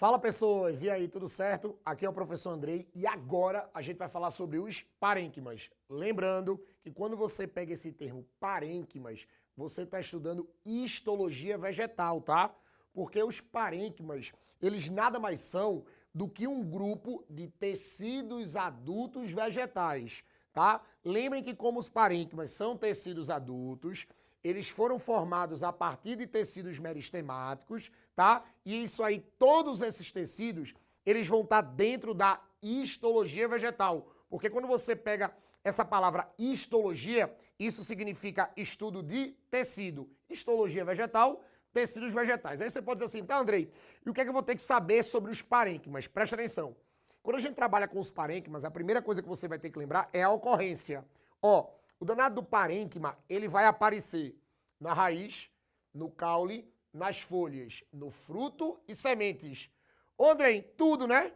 Fala pessoas, e aí, tudo certo? Aqui é o professor Andrei e agora a gente vai falar sobre os parênquimas. Lembrando que quando você pega esse termo parênquimas, você está estudando histologia vegetal, tá? Porque os parênquimas, eles nada mais são do que um grupo de tecidos adultos vegetais, tá? Lembrem que como os parênquimas são tecidos adultos, eles foram formados a partir de tecidos meristemáticos, tá? E isso aí, todos esses tecidos, eles vão estar dentro da histologia vegetal. Porque quando você pega essa palavra histologia, isso significa estudo de tecido. Histologia vegetal, tecidos vegetais. Aí você pode dizer assim, tá, Andrei, e o que é que eu vou ter que saber sobre os parênquimas? Presta atenção. Quando a gente trabalha com os parênquimas, a primeira coisa que você vai ter que lembrar é a ocorrência. Ó, o danado do parênquima, ele vai aparecer na raiz, no caule, nas folhas, no fruto e sementes. Ô, Andrei, tudo, né?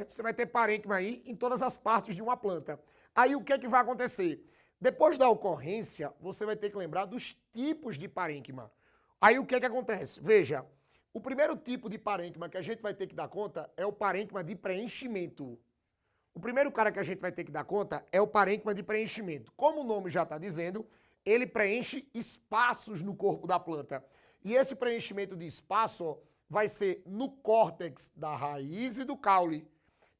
Você vai ter parênquima aí em todas as partes de uma planta. Aí o que é que vai acontecer? Depois da ocorrência, você vai ter que lembrar dos tipos de parênquima. Aí o que é que acontece? Veja, o primeiro tipo de parênquima que a gente vai ter que dar conta é o parênquima de preenchimento. O primeiro cara que a gente vai ter que dar conta é o parênquima de preenchimento. Como o nome já está dizendo, ele preenche espaços no corpo da planta. E esse preenchimento de espaço ó, vai ser no córtex da raiz e do caule.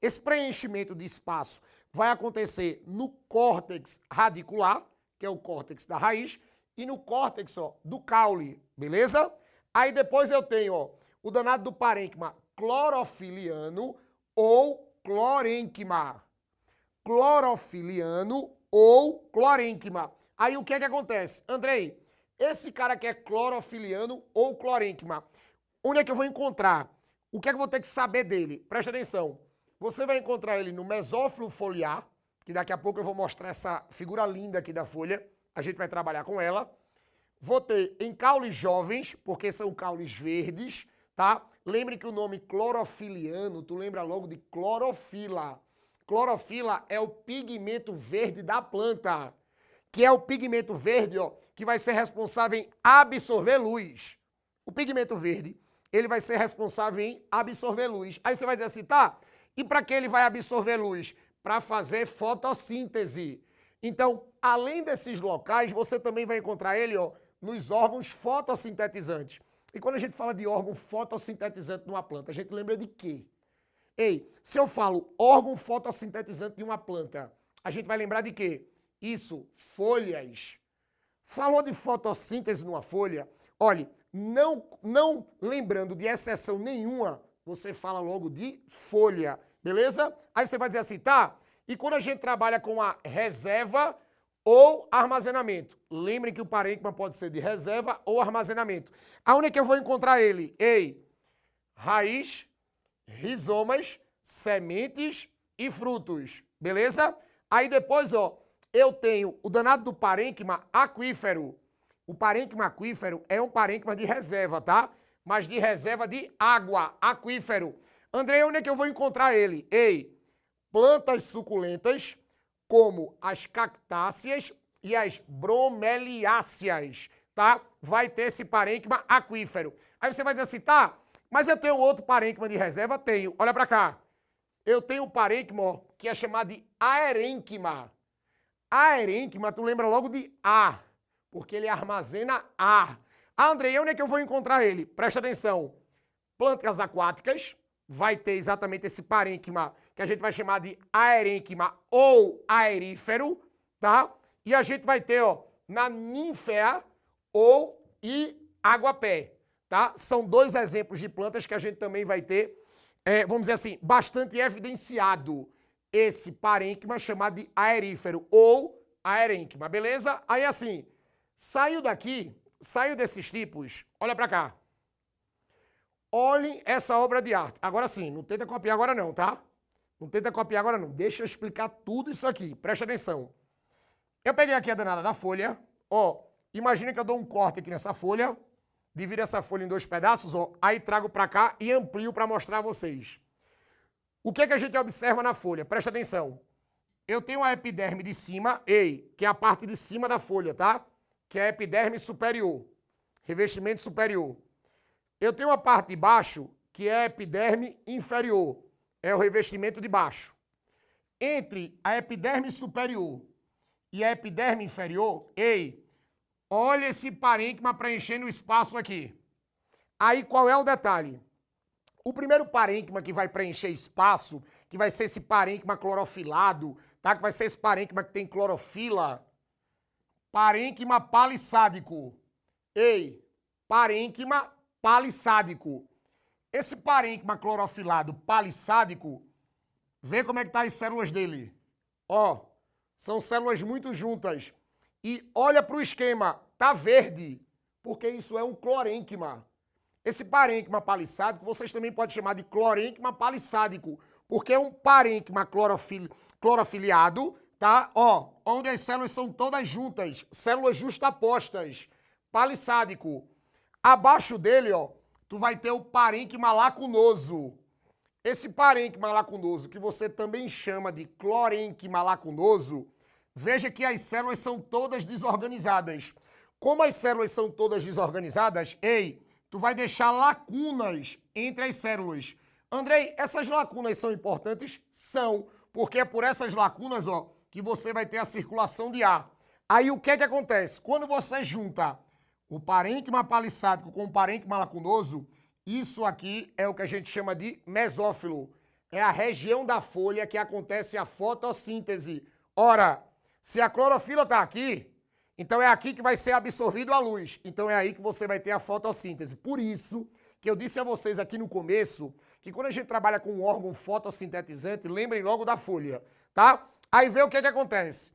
Esse preenchimento de espaço vai acontecer no córtex radicular, que é o córtex da raiz, e no córtex ó, do caule, beleza? Aí depois eu tenho ó, o danado do parênquima clorofiliano ou clorênquima. Clorofiliano ou clorênquima. Aí o que é que acontece? Andrei, esse cara que é clorofiliano ou clorênquima, onde é que eu vou encontrar? O que é que eu vou ter que saber dele? Presta atenção. Você vai encontrar ele no mesófilo foliar, que daqui a pouco eu vou mostrar essa figura linda aqui da folha. A gente vai trabalhar com ela. Vou ter em caules jovens, porque são caules verdes, tá? Lembre que o nome clorofiliano, tu lembra logo de clorofila. Clorofila é o pigmento verde da planta, que é o pigmento verde, ó, que vai ser responsável em absorver luz. O pigmento verde, ele vai ser responsável em absorver luz. Aí você vai dizer assim, tá? E para que ele vai absorver luz? Para fazer fotossíntese. Então, além desses locais, você também vai encontrar ele, ó, nos órgãos fotossintetizantes. E quando a gente fala de órgão fotossintetizante numa planta, a gente lembra de quê? Ei, se eu falo órgão fotossintetizante de uma planta, a gente vai lembrar de quê? Isso, folhas. Falou de fotossíntese numa folha, olhe, não lembrando de exceção nenhuma, você fala logo de folha, beleza? Aí você vai dizer assim, tá? E quando a gente trabalha com a reserva ou armazenamento, lembrem que o parênquima pode ser de reserva ou armazenamento. Aonde é que eu vou encontrar ele? Ei, raiz, rizomas, sementes e frutos, beleza? Aí depois, ó, eu tenho o danado do parênquima aquífero. O parênquima aquífero é um parênquima de reserva, tá? Mas de reserva de água, aquífero. André, onde é que eu vou encontrar ele? Ei, plantas suculentas, como as cactáceas e as bromeliáceas, tá? Vai ter esse parênquima aquífero. Aí você vai dizer assim, tá, mas eu tenho outro parênquima de reserva? Tenho. Olha pra cá. Eu tenho um parênquima ó, que é chamado de aerênquima. Aerênquima, tu lembra logo de ar, porque ele armazena ar. Ah, Andrei, onde é que eu vou encontrar ele? Presta atenção. Plantas aquáticas, vai ter exatamente esse parênquima que a gente vai chamar de aerênquima ou aerífero, tá? E a gente vai ter, ó, na ninfea ou e aguapé, tá? São dois exemplos de plantas que a gente também vai ter, vamos dizer assim, bastante evidenciado esse parênquima chamado de aerífero ou aerênquima, beleza? Aí assim, saiu daqui, saiu desses tipos, olha pra cá. Olhem essa obra de arte. Agora sim, não tenta copiar agora não, tá? Não tenta copiar agora não. Deixa eu explicar tudo isso aqui. Presta atenção. Eu peguei aqui a danada da folha. Ó, imagina que eu dou um corte aqui nessa folha. Divido essa folha em dois pedaços, ó. Aí trago pra cá e amplio pra mostrar a vocês. O que é que a gente observa na folha? Presta atenção. Eu tenho a epiderme de cima, que é a parte de cima da folha, tá? Que é a epiderme superior. Revestimento superior. Eu tenho a parte de baixo, que é a epiderme inferior. É o revestimento de baixo. Entre a epiderme superior e a epiderme inferior, ei, olha esse parênquima preenchendo o espaço aqui. Aí qual é o detalhe? O primeiro parênquima que vai preencher espaço, que vai ser esse parênquima clorofilado, tá? Que vai ser esse parênquima que tem clorofila, parênquima palissádico. Ei, parênquima palissádico. Esse parênquima clorofilado palissádico, vê como é que tá as células dele. Ó, são células muito juntas. E olha para o esquema, tá verde, porque isso é um clorênquima. Esse parênquima palissádico, vocês também podem chamar de clorênquima palissádico, porque é um parênquima clorofiliado, tá? Ó, onde as células são todas juntas, células justapostas, palissádico. Abaixo dele, ó, tu vai ter o parênquima lacunoso. Esse parênquima lacunoso, que você também chama de clorênquima lacunoso, veja que as células são todas desorganizadas. Como as células são todas desorganizadas, ei, tu vai deixar lacunas entre as células. Andrei, essas lacunas são importantes? São, porque é por essas lacunas, ó, que você vai ter a circulação de ar. Aí o que é que acontece? Quando você junta o parênquima palissádico com o parênquima lacunoso, isso aqui é o que a gente chama de mesófilo. É a região da folha que acontece a fotossíntese. Ora, se a clorofila está aqui, então é aqui que vai ser absorvido a luz. Então é aí que você vai ter a fotossíntese. Por isso que eu disse a vocês aqui no começo que quando a gente trabalha com um órgão fotossintetizante, lembrem logo da folha, tá? Aí vê o que acontece.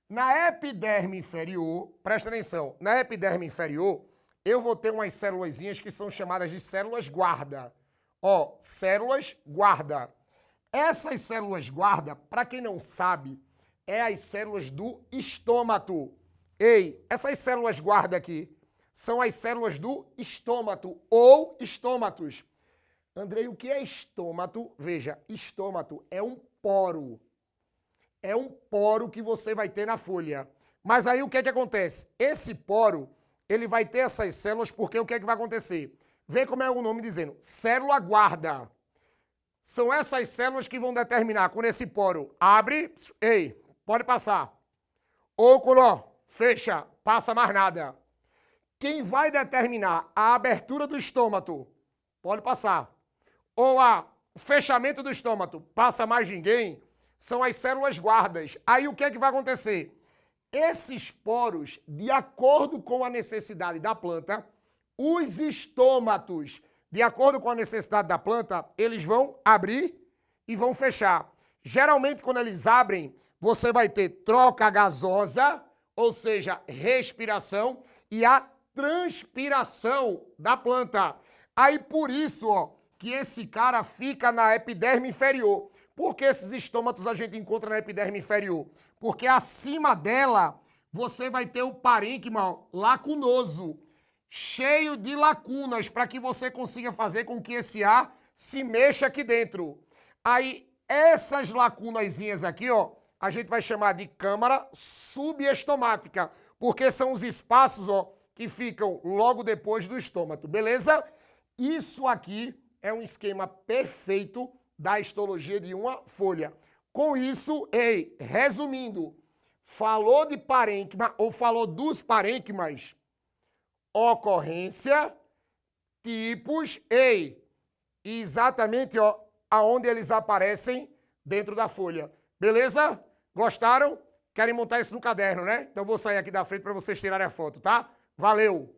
Na epiderme inferior, presta atenção, na epiderme inferior, eu vou ter umas célulazinhas que são chamadas de células guarda. Ó, células guarda. Essas células guarda, para quem não sabe, é as células do estômato. Ei, essas células guarda aqui são as células do estômato ou estômatos. Andrei, o que é estômato? Veja, estômato é um poro. É um poro que você vai ter na folha. Mas aí o que é que acontece? Esse poro, ele vai ter essas células porque o que é que vai acontecer? Vê como é o nome dizendo, célula guarda. São essas células que vão determinar quando esse poro abre, ei, pode passar. Ou quando, ó, fecha, passa mais nada. Quem vai determinar a abertura do estômato, pode passar. Ou o fechamento do estômato, passa mais ninguém, são as células guardas. Aí o que é que vai acontecer? Esses poros, de acordo com a necessidade da planta, os estômatos, de acordo com a necessidade da planta, eles vão abrir e vão fechar. Geralmente, quando eles abrem, você vai ter troca gasosa, ou seja, respiração, e a transpiração da planta. Aí, por isso, ó, que esse cara fica na epiderme inferior. Por que esses estômatos a gente encontra na epiderme inferior? Porque acima dela, você vai ter o parênquima lacunoso, cheio de lacunas, para que você consiga fazer com que esse ar se mexa aqui dentro. Aí, essas lacunazinhas aqui, ó, a gente vai chamar de câmara subestomática, porque são os espaços, ó, que ficam logo depois do estômago, beleza? Isso aqui é um esquema perfeito da histologia de uma folha. Com isso, ei, resumindo, falou de parênquima ou falou dos parênquimas, ocorrência, tipos, ei, e exatamente, ó, aonde eles aparecem dentro da folha. Beleza? Gostaram? Querem montar isso no caderno, né? Então vou sair aqui da frente para vocês tirarem a foto, tá? Valeu!